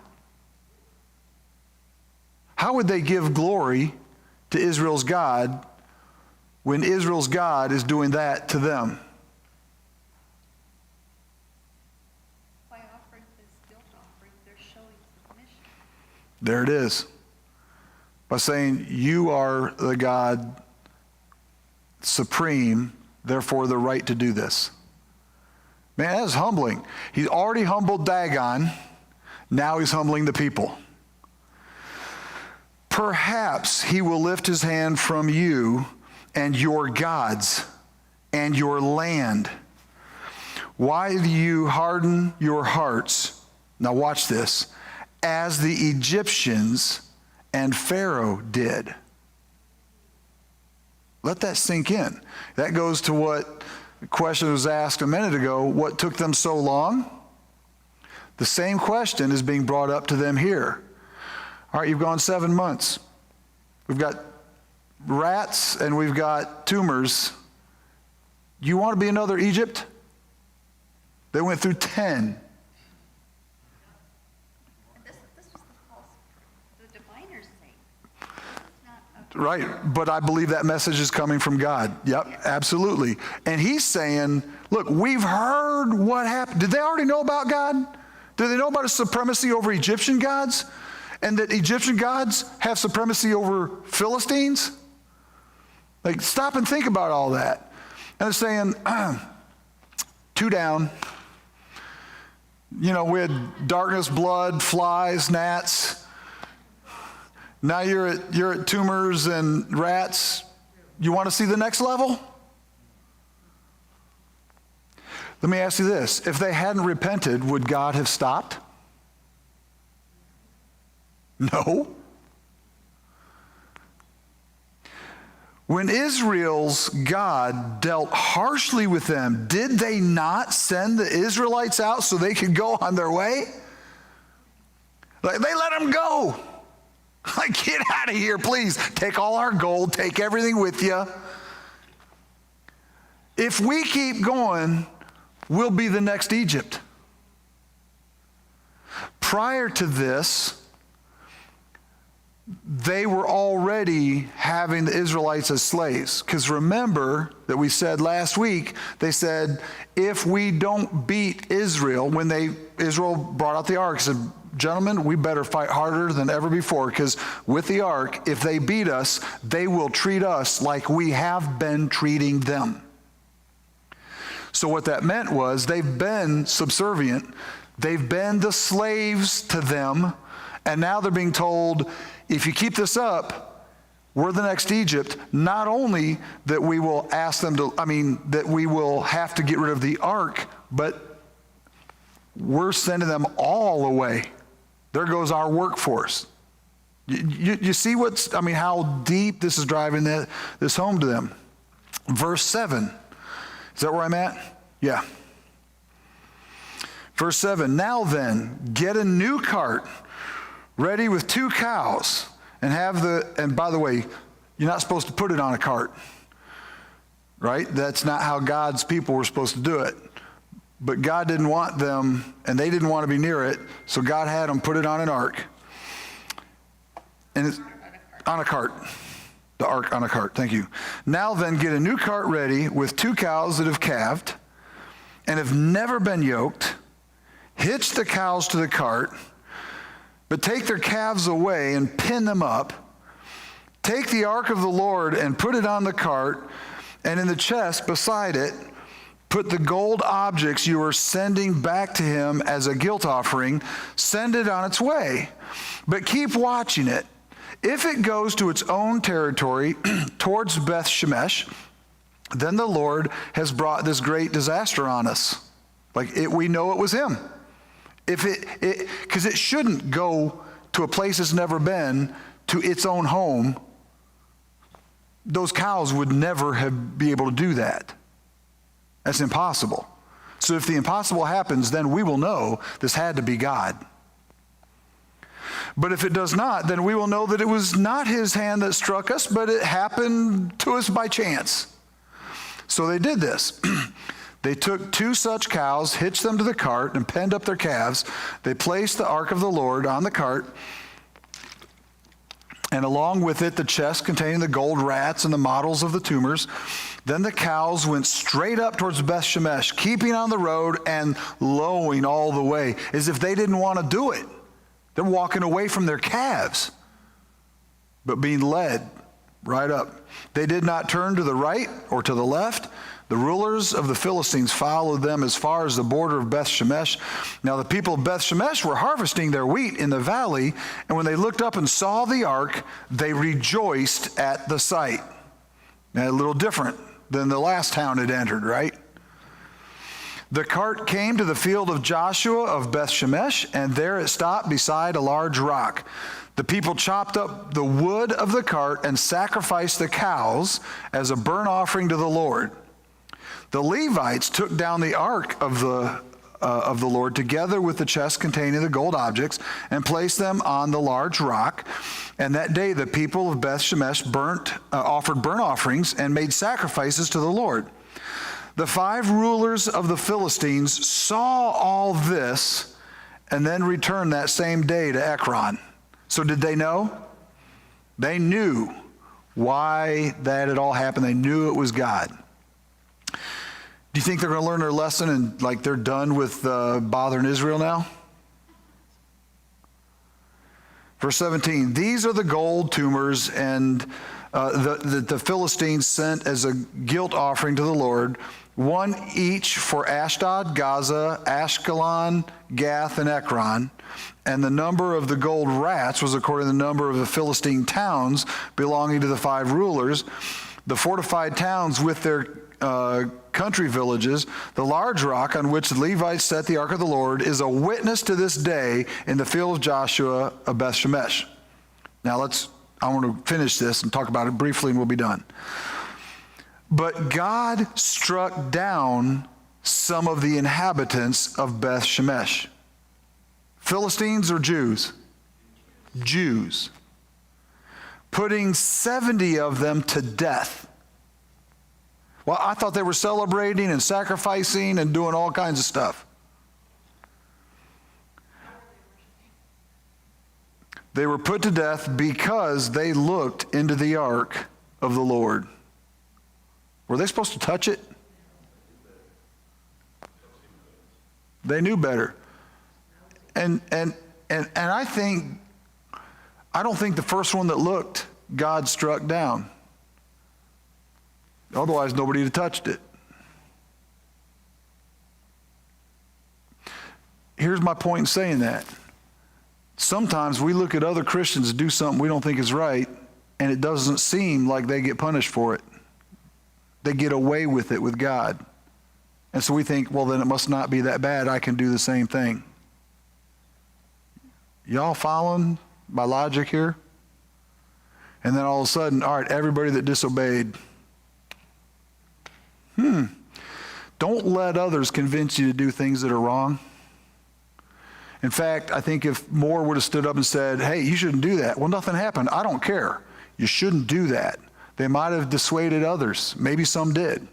How would they give glory to Israel's God when Israel's God is doing that to them? By offering this guilt offering, they're showing submission. There it is. By saying, you are the God supreme, therefore the right to do this. Man, that is humbling. He's already humbled Dagon. Now he's humbling the people. Perhaps he will lift his hand from you and your gods and your land. Why do you harden your hearts? Now watch this. As the Egyptians and Pharaoh did. Let that sink in. That goes to what the question was asked a minute ago. What took them so long? The same question is being brought up to them here. All right, you've gone 7 months. We've got rats and we've got tumors. You want to be another Egypt? They went through 10. And this was the diviner's saying. It's not a Right, but I believe that message is coming from God. Yep, absolutely. And he's saying, look, we've heard what happened. Did they already know about God? Did they know about his supremacy over Egyptian gods? And that Egyptian gods have supremacy over Philistines? Like, stop and think about all that. And they're saying, 2 down. You know, we had darkness, blood, flies, gnats. Now you're at tumors and rats. You want to see the next level? Let me ask you this. If they hadn't repented, would God have stopped? No. When Israel's God dealt harshly with them, did they not send the Israelites out so they could go on their way? Like, they let them go. Like, get out of here, please. Take all our gold, take everything with you. If we keep going, we'll be the next Egypt. Prior to this, they were already having the Israelites as slaves. Because remember that we said last week, they said, if we don't beat Israel, when Israel brought out the ark, said, gentlemen, we better fight harder than ever before, because with the ark, if they beat us, they will treat us like we have been treating them. So what that meant was they've been subservient. They've been the slaves to them. And now they're being told, if you keep this up, we're the next Egypt. Not only that we will ask them to, that we will have to get rid of the ark, but we're sending them all away. There goes our workforce. You see how deep this is driving this home to them. Verse 7. Is that where I'm at? Yeah. Verse 7. Now then, get a new cart ready with 2 cows, and by the way, you're not supposed to put it on a cart, right? That's not how God's people were supposed to do it. But God didn't want them, and they didn't want to be near it, so God had them put it on an ark. And it's on a cart. The ark on a cart, thank you. Now then, get a new cart ready with 2 cows that have calved and have never been yoked. Hitch the cows to the cart, but take their calves away and pin them up. Take the ark of the Lord and put it on the cart, and in the chest beside it, put the gold objects you are sending back to him as a guilt offering. Send it on its way, but keep watching it. If it goes to its own territory towards Beth Shemesh, then the Lord has brought this great disaster on us. We know it was him. Because it shouldn't go to a place it's never been, to its own home. Those cows would never be able to do that. That's impossible. So if the impossible happens, then we will know this had to be God. But if it does not, then we will know that it was not his hand that struck us, but it happened to us by chance. So they did this. They took 2 such cows, hitched them to the cart, and penned up their calves. They placed the ark of the Lord on the cart, and along with it the chest containing the gold rats and the models of the tumors. Then the cows went straight up towards Beth Shemesh, keeping on the road and lowing all the way, as if they didn't want to do it. They're walking away from their calves, but being led right up. They did not turn to the right or to the left. The rulers of the Philistines followed them as far as the border of Beth Shemesh. Now the people of Beth Shemesh were harvesting their wheat in the valley, and when they looked up and saw the ark, they rejoiced at the sight. Now, a little different than the last town it entered, right? The cart came to the field of Joshua of Beth Shemesh, and there it stopped beside a large rock. The people chopped up the wood of the cart and sacrificed the cows as a burnt offering to the Lord. The Levites took down the ark of the Lord together with the chest containing the gold objects and placed them on the large rock. And that day the people of Beth Shemesh offered burnt offerings and made sacrifices to the Lord. The 5 rulers of the Philistines saw all this and then returned that same day to Ekron. So did they know? They knew why that had all happened. They knew it was God. Do you think they're going to learn their lesson and they're done with bothering Israel now? Verse 17, these are the gold tumors and the Philistines sent as a guilt offering to the Lord. one each for Ashdod, Gaza, Ashkelon, Gath, and Ekron. And the number of the gold rats was according to the number of the Philistine towns belonging to the 5 rulers. The fortified towns with their country villages, the large rock on which the Levites set the ark of the Lord, is a witness to this day in the field of Joshua of Beth Shemesh. Now I want to finish this and talk about it briefly and we'll be done. But God struck down some of the inhabitants of Beth Shemesh. Philistines or Jews? Jews. Putting 70 of them to death. Well, I thought they were celebrating and sacrificing and doing all kinds of stuff. They were put to death because they looked into the ark of the Lord. Were they supposed to touch it? They knew better. And I don't think the first one that looked, God struck down. Otherwise, nobody had touched it. Here's my point in saying that. Sometimes we look at other Christians do something we don't think is right, and it doesn't seem like they get punished for it. They get away with it with God. And so we think, well, then it must not be that bad. I can do the same thing. Y'all following my logic here? And then all of a sudden, all right, everybody that disobeyed. Don't let others convince you to do things that are wrong. In fact, I think if more would have stood up and said, hey, you shouldn't do that. Well, nothing happened. I don't care. You shouldn't do that. They might have dissuaded others. Maybe some did.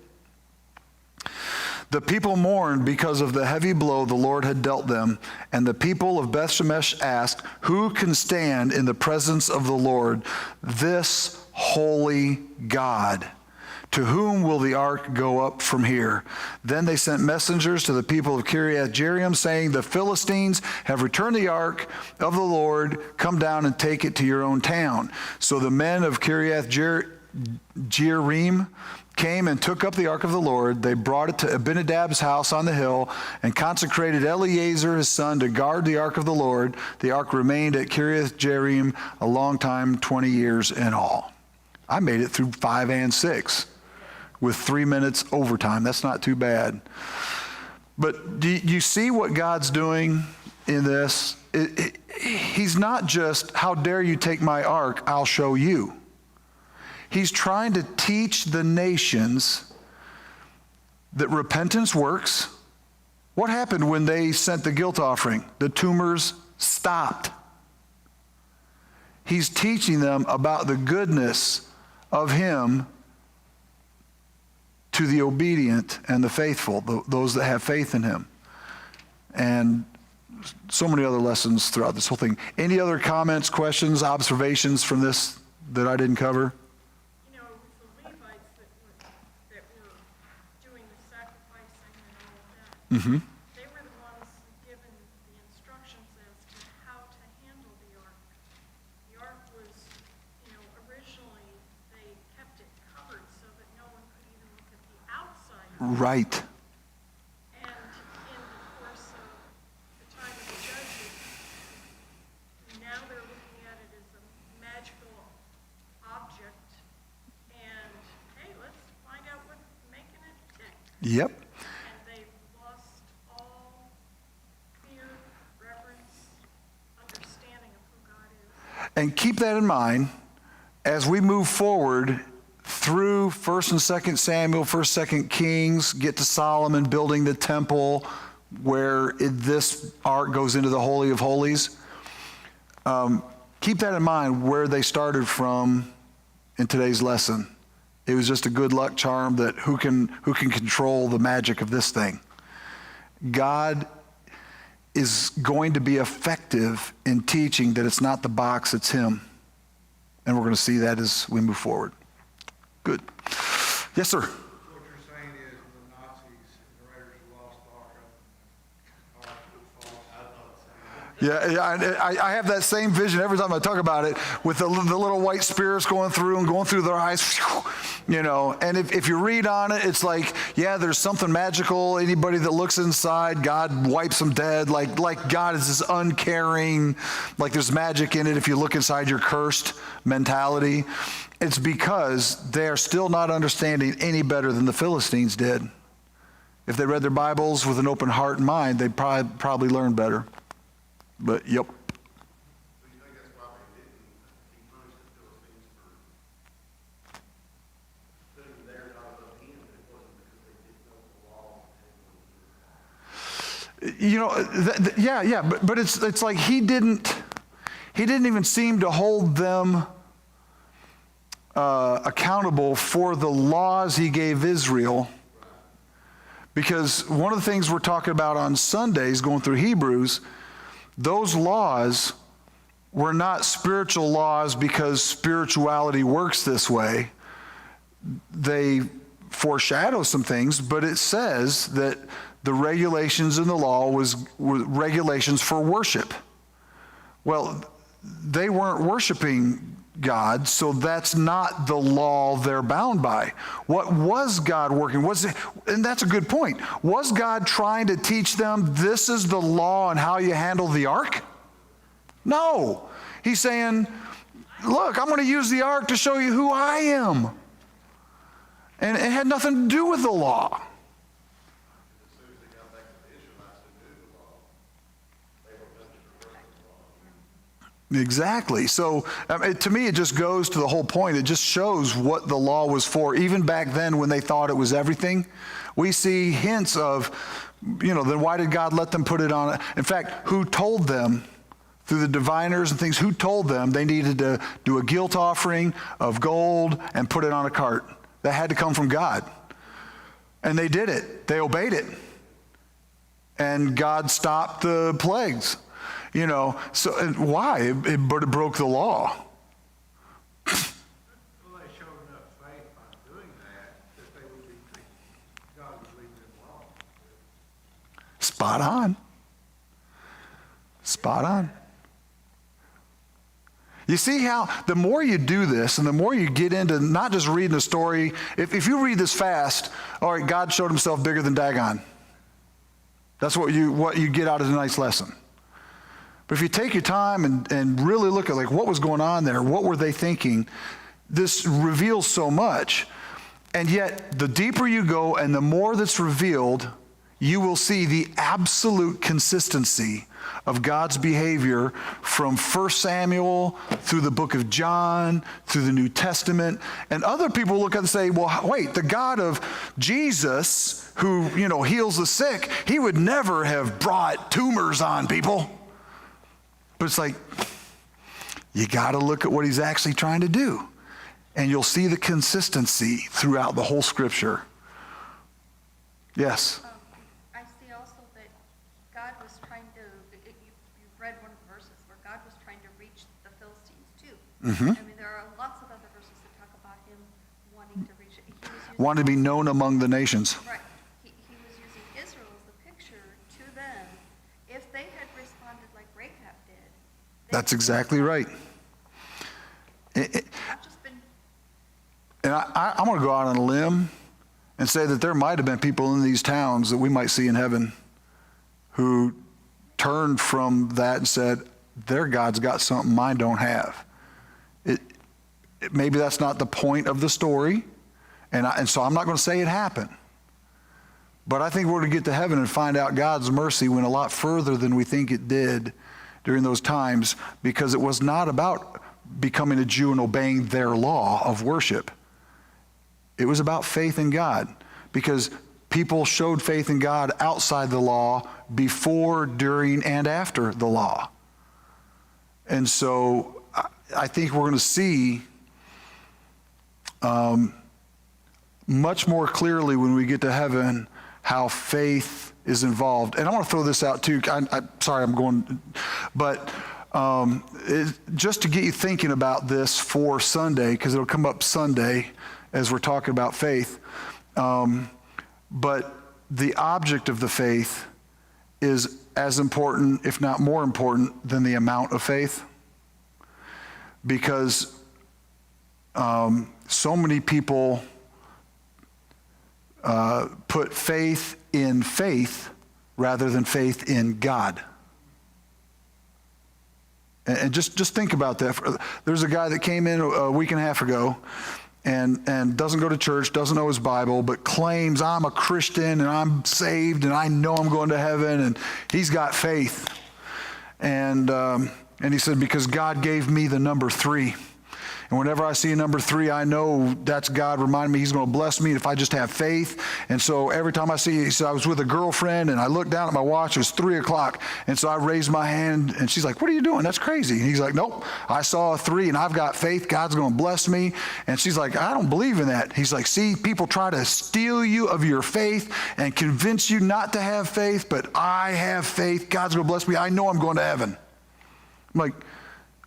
The people mourned because of the heavy blow the Lord had dealt them, and the people of Beth Shemesh asked, who can stand in the presence of the Lord, this holy God? To whom will the ark go up from here? Then they sent messengers to the people of Kiriath Jearim, saying, the Philistines have returned the ark of the Lord. Come down and take it to your own town. So the men of Kiriath Jearim came and took up the ark of the Lord. They brought it to Abinadab's house on the hill and consecrated Eleazar his son to guard the ark of the Lord. The ark remained at Kiriath Jearim a long time, 20 years in all. I made it through 5 and 6 with 3 minutes overtime. That's not too bad. But do you see what God's doing in this? He's not just, how dare you take my ark, I'll show you. He's trying to teach the nations that repentance works. What happened when they sent the guilt offering? The tumors stopped. He's teaching them about the goodness of him to the obedient and the faithful, those that have faith in him. And so many other lessons throughout this whole thing. Any other comments, questions, observations from this that I didn't cover? You know, it was the Levites that were doing the sacrificing and all of that. Mm-hmm. They were the ones given the instructions as to how to handle the ark. The ark was, you know, originally they kept it covered so that no one could even look at the outside of it. Right. And in the course of the time of the judges, now they're looking at it as a magical object, and hey, let's find out what's making it tick. Yep. And they've lost all fear, reverence, understanding of who God is. And keep that in mind as we move forward through 1st and 2nd Samuel, 1st, 2nd Kings, get to Solomon building the temple where this ark goes into the Holy of Holies. Keep that in mind where they started from in today's lesson. It was just a good luck charm that who can control the magic of this thing. God is going to be effective in teaching that it's not the box, it's him. And we're going to see that as we move forward. Good. Yes, sir. What you're saying is the Nazis and the Raiders lost the ark of the false. Yeah, I have that same vision every time I talk about it, with the little white spirits going through their eyes, you know. And if you read on it, it's like, yeah, there's something magical. Anybody that looks inside, God wipes them dead. Like God is this uncaring, like there's magic in it. If you look inside, you're cursed mentality. It's because they are still not understanding any better than the Philistines did. If they read their Bibles with an open heart and mind, they'd probably learn better. But, yep. So you think that's why they didn't, he punished the Philistines for putting their God above him? It wasn't because they didn't know the law. You know, but it's like he didn't even seem to hold them accountable for the laws he gave Israel. Because one of the things we're talking about on Sundays, going through Hebrews, those laws were not spiritual laws because spirituality works this way. They foreshadow some things, but it says that the regulations in the law were regulations for worship. Well, they weren't worshiping God, so that's not the law they're bound by. What was God working? And that's a good point. Was God trying to teach them this is the law and how you handle the ark? No. He's saying, look, I'm going to use the ark to show you who I am. And it had nothing to do with the law. As soon as they got back to the Israelites who knew the law, they were punished for breaking the law. Exactly. So to me, it just goes to the whole point. It just shows what the law was for. Even back then when they thought it was everything, we see hints of, then why did God let them put it on? In fact, who told them through the diviners and things, who told them they needed to do a guilt offering of gold and put it on a cart? That had to come from God. And they did it. They obeyed it. And God stopped the plagues. So and why? It broke the law. Well, they showed enough faith by doing that they would be thinking God was leaving them alone. Spot on. Spot on. You see how the more you do this and the more you get into not just reading a story, if you read this fast, all right, God showed himself bigger than Dagon. That's what you get out of tonight's lesson. But if you take your time and really look at what was going on there, what were they thinking, this reveals so much. And yet, the deeper you go and the more that's revealed, you will see the absolute consistency of God's behavior from 1 Samuel through the book of John, through the New Testament. And other people look at it and say, well, wait, the God of Jesus, who, heals the sick, he would never have brought tumors on people. But it's like, you got to look at what he's actually trying to do. And you'll see the consistency throughout the whole scripture. Yes? I see also that God was trying to, you read one of the verses where God was trying to reach the Philistines too. Mm-hmm. I mean, there are lots of other verses that talk about him wanting to reach it. Wanted to be known among the nations. Right. He was using Israel as the picture to them. If they had responded like Rahab did. That's exactly right. I've just been, And I'm going to go out on a limb and say that there might have been people in these towns that we might see in heaven who turned from that and said, their God's got something mine don't have. Maybe that's not the point of the story, and so I'm not going to say it happened. But I think we're going to get to heaven and find out God's mercy went a lot further than we think it did during those times, because it was not about becoming a Jew and obeying their law of worship. It was about faith in God, because people showed faith in God outside the law, before, during, and after the law. And so I think we're going to see much more clearly when we get to heaven how faith is involved. And I want to throw this out too. Sorry, I'm going, but just to get you thinking about this for Sunday, because it'll come up Sunday as we're talking about faith. But the object of the faith is as important, if not more important, than the amount of faith. Because so many people put faith in faith rather than faith in God. And just think about that. There's a guy that came in a week and a half ago and doesn't go to church, doesn't know his Bible, but claims, I'm a Christian and I'm saved and I know I'm going to heaven, and he's got faith. And he said, because God gave me the number 3. And whenever I see a number 3, I know that's God reminding me he's going to bless me if I just have faith. And so every time I see, he said, I was with a girlfriend and I looked down at my watch, it was 3 o'clock. And so I raised my hand and she's like, what are you doing? That's crazy. And he's like, nope, I saw a 3 and I've got faith. God's going to bless me. And she's like, I don't believe in that. He's like, see, people try to steal you of your faith and convince you not to have faith, but I have faith. God's going to bless me. I know I'm going to heaven. I'm like,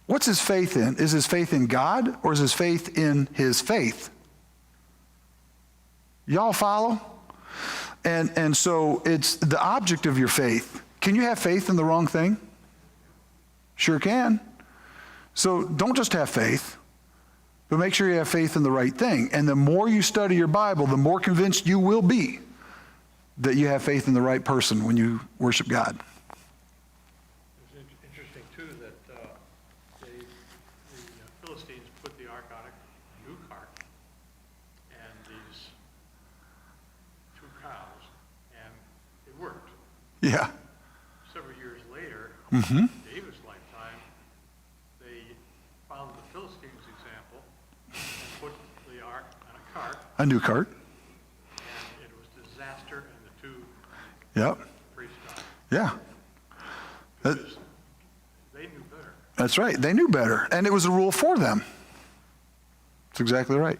what's his faith in? Is his faith in God or is his faith in his faith? Y'all follow? And so it's the object of your faith. Can you have faith in the wrong thing? Sure can. So don't just have faith, but make sure you have faith in the right thing. And the more you study your Bible, the more convinced you will be that you have faith in the right person when you worship God. Interesting, too, that the Philistines put the ark on a new cart and these 2 cows, and it worked. Yeah. Several years later, David's lifetime, they followed the Philistines' example and put the ark on a cart, A new cart. and it was disaster, and the 2 Yep. priests died. Yeah. Because they knew better. That's right. They knew better. And it was a rule for them. That's exactly right.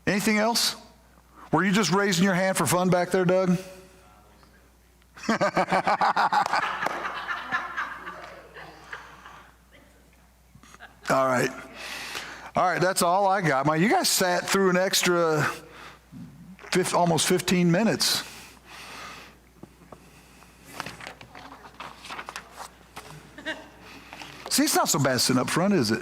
Anything else? Were you just raising your hand for fun back there, Doug? All right. All right, that's all I got. You guys sat through an extra almost 15 minutes. See, it's not so bad sitting up front, is it?